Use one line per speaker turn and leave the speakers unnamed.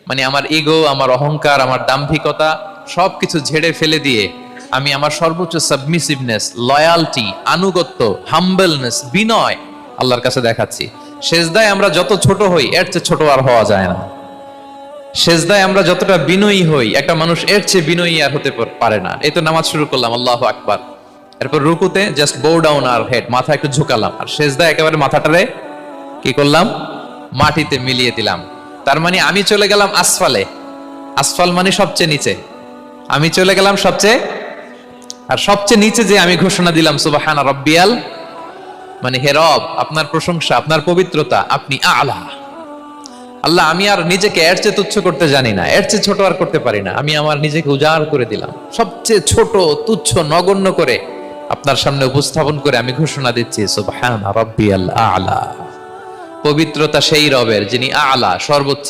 মানে আমার ইগো, আমার অহংকার, আমার দাম্ভিকতা সবকিছু ঝেড়ে ফেলে দিয়ে আমি আমার সর্বোচ্চ সাবমিসিভনেস, লয়ালটি, আনুগত্য, হাম্বলনেস, বিনয় আল্লাহর কাছে দেখাচ্ছি। সেজদায় আমরা যত ছোট হই এর চেয়ে ছোট আর হওয়া যায় না। সেজদায় আমরা যতটা বিনয়ী হই একটা মানুষ এর চেয়ে বিনয়ী আর হতে পারে না। এই তো নামাজ শুরু করলাম, আল্লাহু আকবার। এরপর রুকুতে জাস্ট বো ডাউন আর হেড, মাথা একটু ঝুঁকালাম। আর সেজদায় একেবারে মাথাটারে কি করলাম? মাটিতে মিলিয়ে দিলাম। তার মানে আমি চলে গেলাম আসফালে। আসফাল মানে সবচেয়ে নিচে। আমি চলে গেলাম সবচেয়ে, আর সবচেয়ে নিচে যে আমি ঘোষণা দিলাম সুবহানা রাব্বিয়াল, মানে হে রব, আপনার প্রশংসা, আপনার পবিত্রতা, আপনি আলা। আল্লাহ, আমি আর নিজেকে এর চেয়ে তুচ্ছ করতে জানি না, এর চেয়ে ছোট আর করতে পারি না। আমি আমার নিজেকে উজাড় করে দিলাম, সবচেয়ে ছোট, তুচ্ছ, নগণ্য করে আপনার সামনে উপস্থাপন করে আমি ঘোষণা দিচ্ছি সুবহানা রাব্বিয়াল আলা। পবিত্রতা সেই রবের যিনি আলা, সর্বোচ্চ।